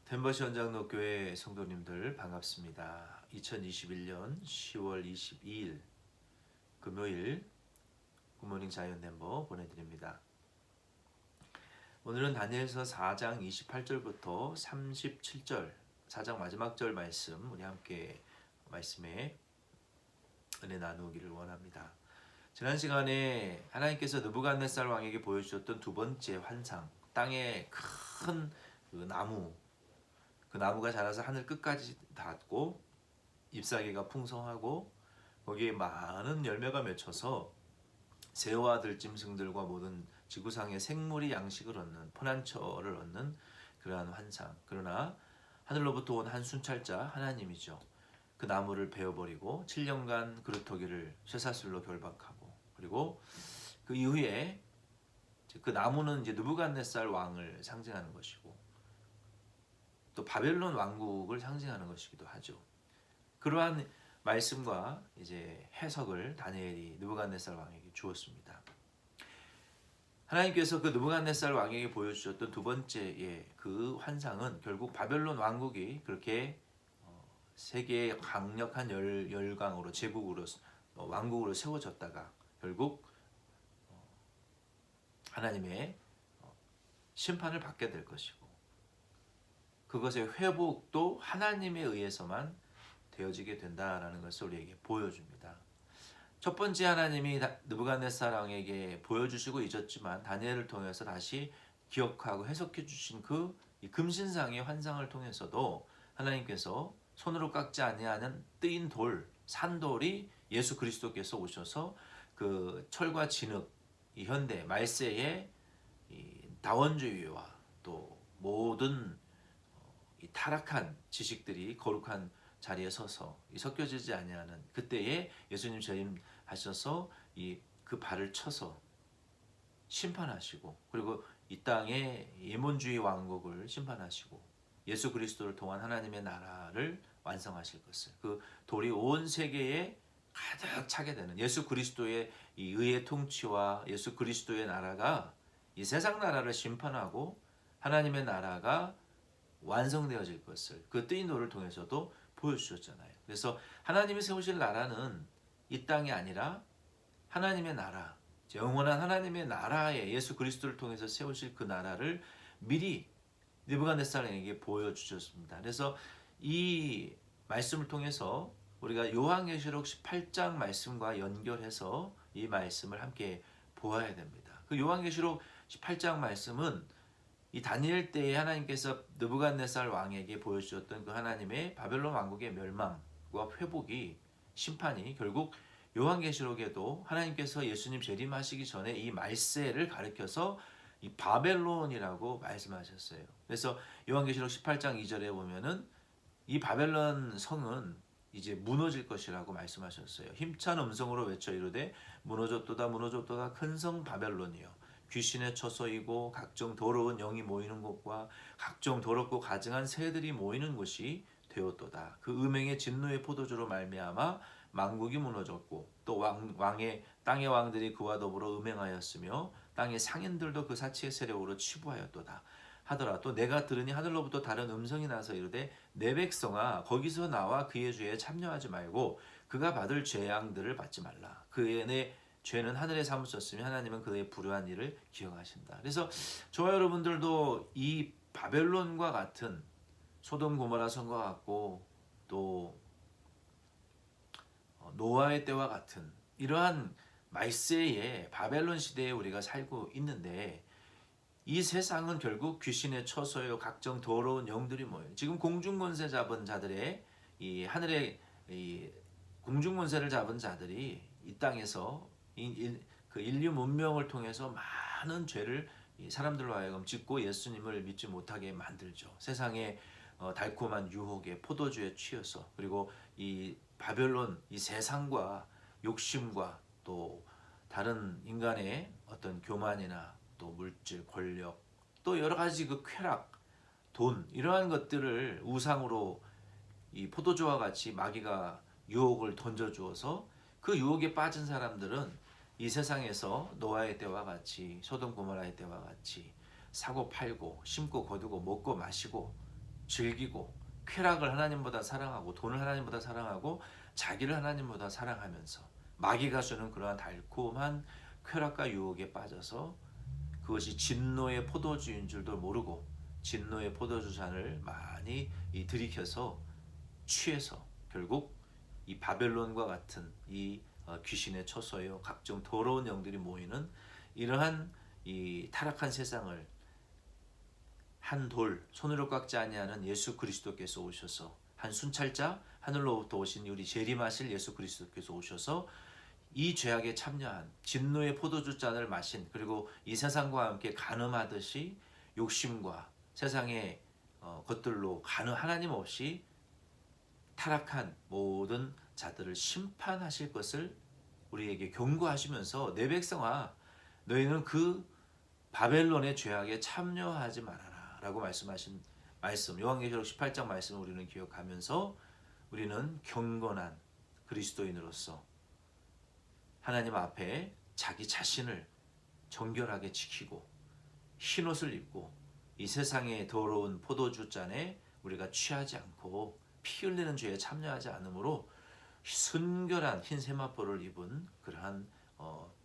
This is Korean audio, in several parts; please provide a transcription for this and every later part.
덴버시 원장로교회 성도님들 반갑습니다. 2021년 10월 22일 금요일 굿모닝 자이언 덴버 보내드립니다. 오늘은 다니엘서 4장 28절부터 37절 4장 마지막 절 말씀 우리 함께 말씀에 은혜 나누기를 원합니다. 지난 시간에 하나님께서 느부갓네살 왕에게 보여주셨던 두 번째 환상, 땅에 큰 나무, 그 나무가 자라서 하늘 끝까지 닿고 잎사귀가 풍성하고 거기에 많은 열매가 맺혀서 새와 들짐승들과 모든 지구상의 생물이 양식을 얻는 포난처를 얻는 그러한 환상. 그러나 하늘로부터 온 한 순찰자 하나님이죠. 그 나무를 베어버리고 7년간 그루터기를 쇠사슬로 결박하고 그리고 그 이후에 그 나무는 이제 느부갓네살 왕을 상징하는 것이고 또 바벨론 왕국을 상징하는 것이기도 하죠. 그러한 말씀과 이제 해석을 다니엘이 느부갓네살 왕에게 주었습니다. 하나님께서 그 느부갓네살 왕에게 보여주셨던 두 번째의 그 환상은 결국 바벨론 왕국이 그렇게 세계의 강력한 열강으로 제국으로 왕국으로 세워졌다가 결국 하나님의 심판을 받게 될 것이고 그것의 회복도 하나님에 의해서만 되어지게 된다라는 것을 우리에게 보여줍니다. 첫 번째 하나님이 느부갓네살 왕에게 보여주시고 잊었지만 다니엘을 통해서 다시 기억하고 해석해 주신 그 금신상의 환상을 통해서도 하나님께서 손으로 깎지 아니하는 뜨인 돌, 산돌이 예수 그리스도께서 오셔서 그 철과 진흙, 이 현대 말세의 이 다원주의와 또 모든 이 타락한 지식들이 거룩한 자리에 서서 섞여지지 아니하는 그때에 예수님 재림하셔서 그 발을 쳐서 심판하시고 그리고 이 땅의 예몬주의 왕국을 심판하시고 예수 그리스도를 통한 하나님의 나라를 완성하실 것을 그 돌이 온 세계에 가득 차게 되는 예수 그리스도의 이 의의 통치와 예수 그리스도의 나라가 이 세상 나라를 심판하고 하나님의 나라가 완성되어질 것을 그 뜨인 돌을 통해서도 보여주셨잖아요. 그래서 하나님이 세우실 나라는 이 땅이 아니라 하나님의 나라, 영원한 하나님의 나라에 예수 그리스도를 통해서 세우실 그 나라를 미리 느부갓네살에게 보여주셨습니다. 그래서 이 말씀을 통해서 우리가 요한계시록 18장 말씀과 연결해서 이 말씀을 함께 보아야 됩니다. 그 요한계시록 18장 말씀은 이 다니엘 때에 하나님께서 느부갓네살 왕에게 보여주셨던 그 하나님의 바벨론 왕국의 멸망과 회복이 심판이 결국 요한계시록에도 하나님께서 예수님 재림하시기 전에 이 말세를 가리켜서 이 바벨론이라고 말씀하셨어요. 그래서 요한계시록 18장 2절에 보면은 이 바벨론 성은 이제 무너질 것이라고 말씀하셨어요. 힘찬 음성으로 외쳐 이르되 무너졌도다 무너졌도다 큰 성 바벨론이요 귀신의 처소이고 각종 더러운 영이 모이는 곳과 각종 더럽고 가증한 새들이 모이는 곳이 되었도다. 그 음행의 진노의 포도주로 말미암아 만국이 무너졌고 또 왕의 땅의 왕들이 그와 더불어 음행하였으며 땅의 상인들도 그 사치의 세력으로 치부하였도다. 하더라. 또 내가 들으니 하늘로부터 다른 음성이 나서 이르되 내 백성아 거기서 나와 그의 죄에 참여하지 말고 그가 받을 재앙들을 받지 말라. 그의 내 죄는 하늘에 사무쳤으며 하나님은 그의 불의한 일을 기억하신다. 그래서 저와 여러분들도 이 바벨론과 같은 소돔 고모라 성과 같고 또 노아의 때와 같은 이러한 말세의 바벨론 시대에 우리가 살고 있는데 이 세상은 결국 귀신의 처소요 각종 더러운 영들이 모여요. 지금 공중권세 잡은 자들의 이 하늘의 이 공중권세를 잡은 자들이 이 땅에서 그 인류 문명을 통해서 많은 죄를 사람들로 하여금 짓고 예수님을 믿지 못하게 만들죠. 세상의 달콤한 유혹에 포도주에 취해서 그리고 이 바벨론 이 세상과 욕심과 또 다른 인간의 어떤 교만이나 또 물질, 권력, 또 여러 가지 그 쾌락, 돈 이러한 것들을 우상으로 이 포도주와 같이 마귀가 유혹을 던져주어서 그 유혹에 빠진 사람들은 이 세상에서 노아의 때와 같이 소돔 고모라의 때와 같이 사고 팔고 심고 거두고 먹고 마시고 즐기고 쾌락을 하나님보다 사랑하고 돈을 하나님보다 사랑하고 자기를 하나님보다 사랑하면서 마귀가 주는 그러한 달콤한 쾌락과 유혹에 빠져서 그것이 진노의 포도주인 줄도 모르고 진노의 포도주 잔을 많이 들이켜서 취해서 결국 이 바벨론과 같은 이 귀신의 처소요 각종 더러운 영들이 모이는 이러한 이 타락한 세상을 한 돌 손으로 깎지 아니하는 예수 그리스도께서 오셔서 한 순찰자 하늘로부터 오신 우리 재림하실 예수 그리스도께서 오셔서 이 죄악에 참여한 진노의 포도주 잔을 마신 그리고 이 세상과 함께 간음하듯이 욕심과 세상의 것들로 하나님 없이 타락한 모든 자들을 심판하실 것을 우리에게 경고하시면서 내 백성아 너희는 그 바벨론의 죄악에 참여하지 말아라 라고 말씀하신 말씀 요한계시록 18장 말씀을 우리는 기억하면서 우리는 경건한 그리스도인으로서 하나님 앞에 자기 자신을 정결하게 지키고 흰옷을 입고 이 세상의 더러운 포도주 잔에 우리가 취하지 않고 피 흘리는 죄에 참여하지 않으므로 순결한 흰 세마포를 입은 그러한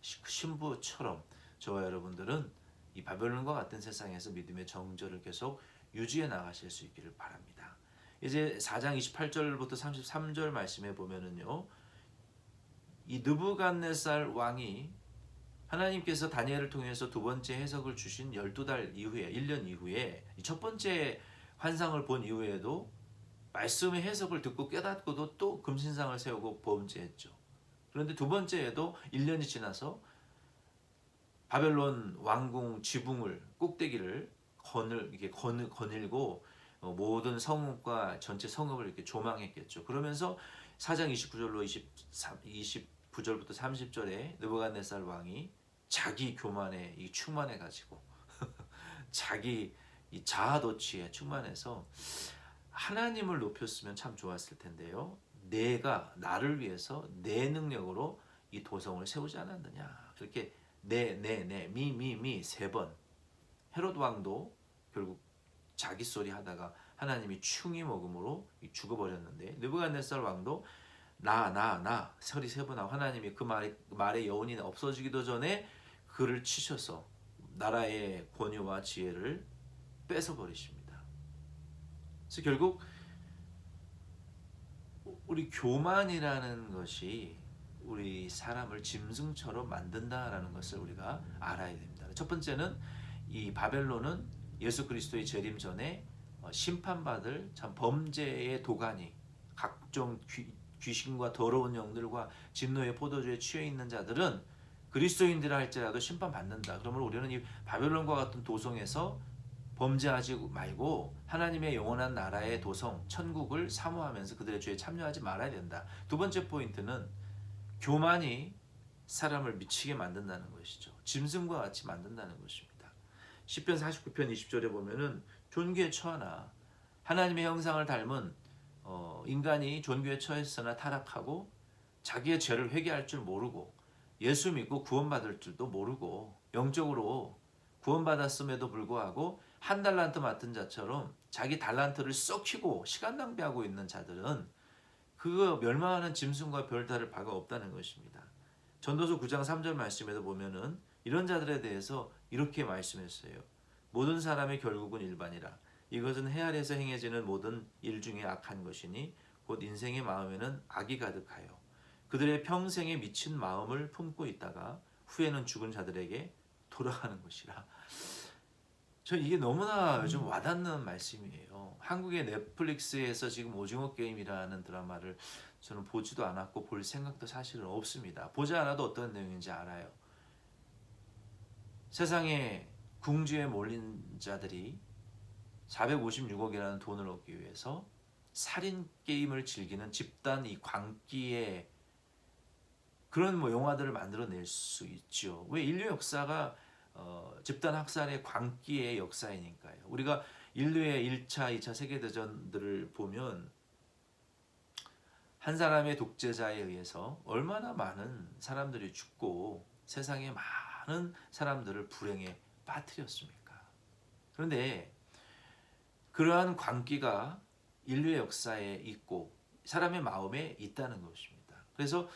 신부처럼 저와 여러분들은 이 바벨론과 같은 세상에서 믿음의 정절을 계속 유지해 나가실 수 있기를 바랍니다. 이제 4장 28절부터 33절 말씀에 보면은요. 이 느부갓네살 왕이 하나님께서 다니엘을 통해서 두 번째 해석을 주신 12달 이후에 1년 이후에 첫 번째 환상을 본 이후에도 말씀의 해석을 듣고 깨닫고도 또 금신상을 세우고 범죄했죠. 그런데 두 번째에도 1년이 지나서 바벨론 왕궁 지붕을 꼭대기를 거닐고 모든 성읍과 전체 성읍을 이렇게 조망했겠죠. 그러면서 4장 29절로 29절부터 30절에 느부갓네살 왕이 자기 교만에 충만해 가지고 자기 이 자아도취에 충만해서 하나님을 높였으면 참 좋았을 텐데요. 내가 나를 위해서 내 능력으로 이 도성을 세우지 않았느냐. 이렇게 미 세 번. 헤롯 왕도 결국 자기 소리 하다가 하나님이 충이 먹음으로 죽어버렸는데 느부갓네살 왕도 나 소리 세 번 하고 하나님이 그 말의 여운이 없어지기도 전에 그를 치셔서 나라의 권위와 지혜를 뺏어버리십니다. 그래서 결국 우리 교만이라는 것이 우리 사람을 짐승처럼 만든다라는 것을 우리가 알아야 됩니다. 첫 번째는 이 바벨론은 예수 그리스도의 재림 전에 심판받을 참 범죄의 도가니 각종 귀신과 더러운 영들과 진노의 포도주에 취해 있는 자들은 그리스도인들이라 할지라도 심판받는다. 그러면 우리는 이 바벨론과 같은 도성에서 범죄하지 말고 하나님의 영원한 나라의 도성 천국을 사모하면서 그들의 죄에 참여하지 말아야 된다. 두 번째 포인트는 교만이 사람을 미치게 만든다는 것이죠. 짐승과 같이 만든다는 것입니다. 시편 49편 20절에 보면은 존귀에 처하나 하나님의 형상을 닮은 인간이 존귀에 처했으나 타락하고 자기의 죄를 회개할 줄 모르고 예수 믿고 구원받을 줄도 모르고 영적으로 구원받았음에도 불구하고 한 달란트 맡은 자처럼 자기 달란트를 썩히고 시간 낭비하고 있는 자들은 그 멸망하는 짐승과 별다를 바가 없다는 것입니다. 전도서 9장 3절 말씀에도 보면은 이런 자들에 대해서 이렇게 말씀했어요. 모든 사람의 결국은 일반이라. 이것은 해 아래에서 행해지는 모든 일 중에 악한 것이니 곧 인생의 마음에는 악이 가득하여 그들의 평생에 미친 마음을 품고 있다가 후에는 죽은 자들에게 돌아가는 것이라. 저 이게 너무나 요즘 와닿는 말씀이에요. 한국의 넷플릭스에서 지금 오징어 게임이라는 드라마를 저는 보지도 않았고 볼 생각도 사실은 없습니다. 보지 않아도 어떤 내용인지 알아요. 세상에 궁지에 몰린 자들이 456억이라는 돈을 얻기 위해서 살인 게임을 즐기는 집단 이 광기의 그런 영화들을 만들어낼 수 있죠. 왜 인류 역사가 집단 학살의 광기의 역사이니까요. 우리가 인류의 1차, 2차 세계대전들을 보면 한 사람의 독재자에 의해서 얼마나 많은 사람들이 죽고 세상에 많은 사람들을 불행에 빠뜨렸습니까? 그런데 그러한 광기가 인류의 역사에 있고 사람의 마음에 있다는 것입니다. 그래서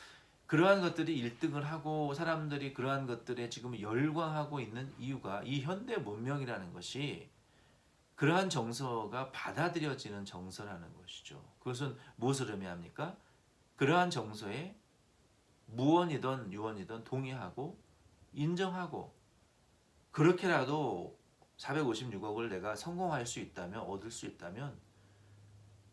그러한 것들이 1등을 하고 사람들이 그러한 것들에 지금 열광하고 있는 이유가 이 현대 문명이라는 것이 그러한 정서가 받아들여지는 정서라는 것이죠. 그것은 무엇을 의미합니까? 그러한 정서에 무언이든 유언이든 동의하고 인정하고 그렇게라도 456억을 내가 성공할 수 있다면 얻을 수 있다면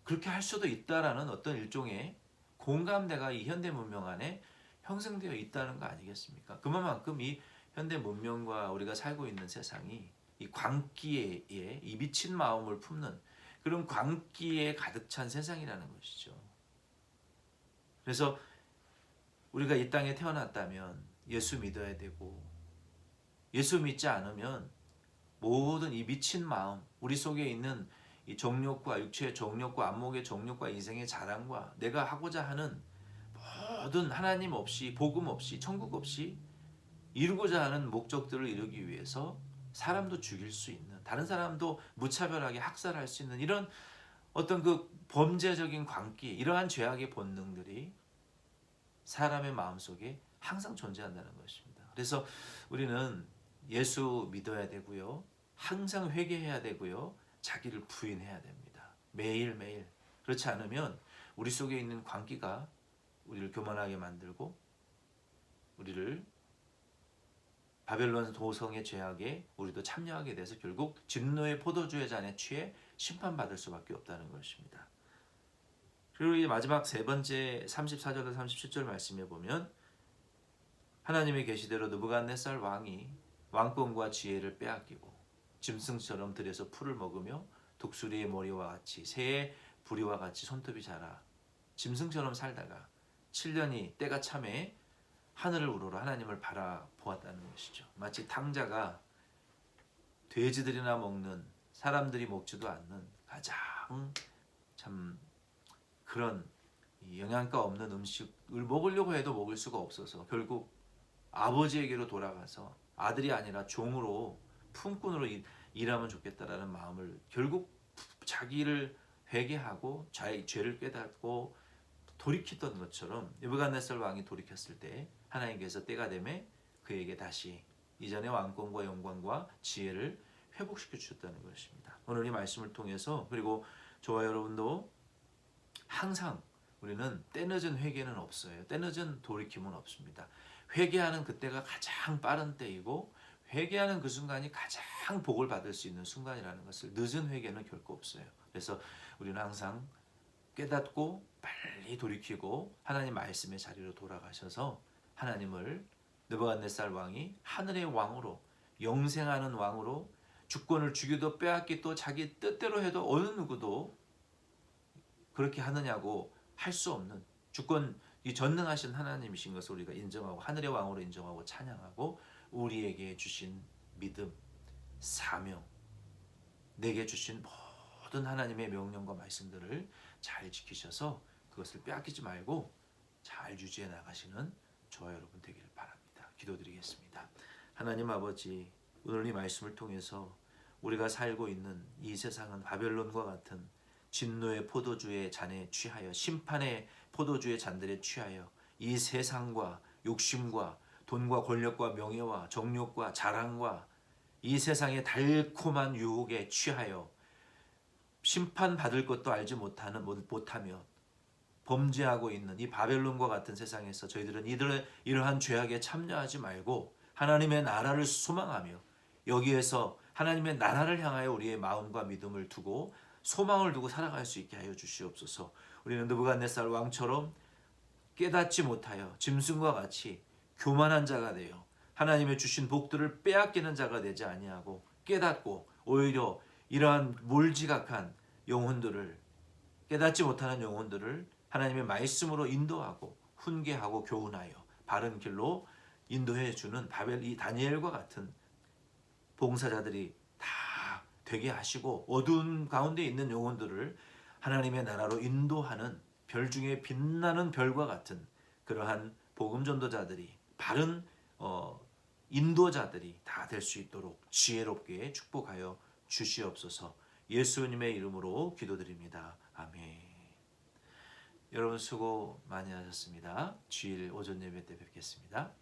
그렇게 할 수도 있다라는 어떤 일종의 공감대가 이 현대 문명 안에 형성되어 있다는 거 아니겠습니까? 그만큼 이 현대 문명과 우리가 살고 있는 세상이 이 광기에 이 미친 마음을 품는 그런 광기에 가득 찬 세상이라는 것이죠. 그래서 우리가 이 땅에 태어났다면 예수 믿어야 되고 예수 믿지 않으면 모든 이 미친 마음, 우리 속에 있는 이 정욕과 육체의 정욕과 안목의 정욕과 인생의 자랑과 내가 하고자 하는 모든 하나님 없이 복음 없이 천국 없이 이루고자 하는 목적들을 이루기 위해서 사람도 죽일 수 있는 다른 사람도 무차별하게 학살할 수 있는 이런 어떤 그 범죄적인 광기 이러한 죄악의 본능들이 사람의 마음속에 항상 존재한다는 것입니다. 그래서 우리는 예수 믿어야 되고요. 항상 회개해야 되고요. 자기를 부인해야 됩니다. 매일매일. 그렇지 않으면 우리 속에 있는 광기가 우리를 교만하게 만들고 우리를 바벨론 도성의 죄악에 우리도 참여하게 돼서 결국 진노의 포도주의 잔에 취해 심판받을 수밖에 없다는 것입니다. 그리고 이 마지막 세 번째 34절에서 37절 말씀에 보면 하나님의 계시대로 느부갓네살 왕이 왕권과 지혜를 빼앗기고 짐승처럼 들에서 풀을 먹으며 독수리의 머리와 같이 새의 부리와 같이 손톱이 자라 짐승처럼 살다가 7년이 때가 참에 하늘을 우러러 하나님을 바라보았다는 것이죠. 마치 탕자가 돼지들이나 먹는 사람들이 먹지도 않는 가장 참 그런 영양가 없는 음식을 먹으려고 해도 먹을 수가 없어서 결국 아버지에게로 돌아가서 아들이 아니라 종으로 품꾼으로 일하면 좋겠다라는 마음을 결국 자기를 회개하고 자기 죄를 깨닫고 돌이켰던 것처럼 느부갓네살 왕이 돌이켰을 때 하나님께서 때가 되매 그에게 다시 이전의 왕권과 영광과 지혜를 회복시켜 주셨다는 것입니다. 오늘 이 말씀을 통해서 그리고 저와 여러분도 항상 우리는 때늦은 회개는 없어요. 때늦은 돌이킴은 없습니다. 회개하는 그때가 가장 빠른 때이고 회개하는 그 순간이 가장 복을 받을 수 있는 순간이라는 것을 늦은 회개는 결코 없어요. 그래서 우리는 항상 깨닫고 빨리 돌이키고 하나님 말씀의 자리로 돌아가셔서 하나님을 느부갓네살 왕이 하늘의 왕으로 영생하는 왕으로 주권을 주기도 빼앗기도 자기 뜻대로 해도 어느 누구도 그렇게 하느냐고 할 수 없는 주권이 전능하신 하나님이신 것을 우리가 인정하고 하늘의 왕으로 인정하고 찬양하고 우리에게 주신 믿음, 사명, 내게 주신 모든 하나님의 명령과 말씀들을 잘 지키셔서 그것을 빼앗기지 말고 잘 유지해 나가시는 저와 여러분 되기를 바랍니다. 기도드리겠습니다. 하나님 아버지, 오늘 이 말씀을 통해서 우리가 살고 있는 이 세상은 바벨론과 같은 진노의 포도주의 잔에 취하여 심판의 포도주의 잔들에 취하여 이 세상과 욕심과 돈과 권력과 명예와 정욕과 자랑과 이 세상의 달콤한 유혹에 취하여 심판받을 것도 알지 못하며 범죄하고 있는 이 바벨론과 같은 세상에서 저희들은 이러한 죄악에 참여하지 말고 하나님의 나라를 소망하며 여기에서 하나님의 나라를 향하여 우리의 마음과 믿음을 두고 소망을 두고 살아갈 수 있게 하여 주시옵소서. 우리는 느부갓네살 왕처럼 깨닫지 못하여 짐승과 같이 교만한 자가 되어 하나님의 주신 복들을 빼앗기는 자가 되지 아니하고 깨닫고 오히려 이러한 몰지각한 영혼들을 깨닫지 못하는 영혼들을 하나님의 말씀으로 인도하고 훈계하고 교훈하여 바른 길로 인도해 주는 이 다니엘과 같은 봉사자들이 다 되게 하시고 어두운 가운데 있는 영혼들을 하나님의 나라로 인도하는 별 중에 빛나는 별과 같은 그러한 복음 전도자들이 바른 인도자들이 다 될 수 있도록 지혜롭게 축복하여 주시옵소서. 예수님의 이름으로 기도드립니다. 아멘. 여러분 수고 많이 하셨습니다. 주일 오전 예배 때 뵙겠습니다.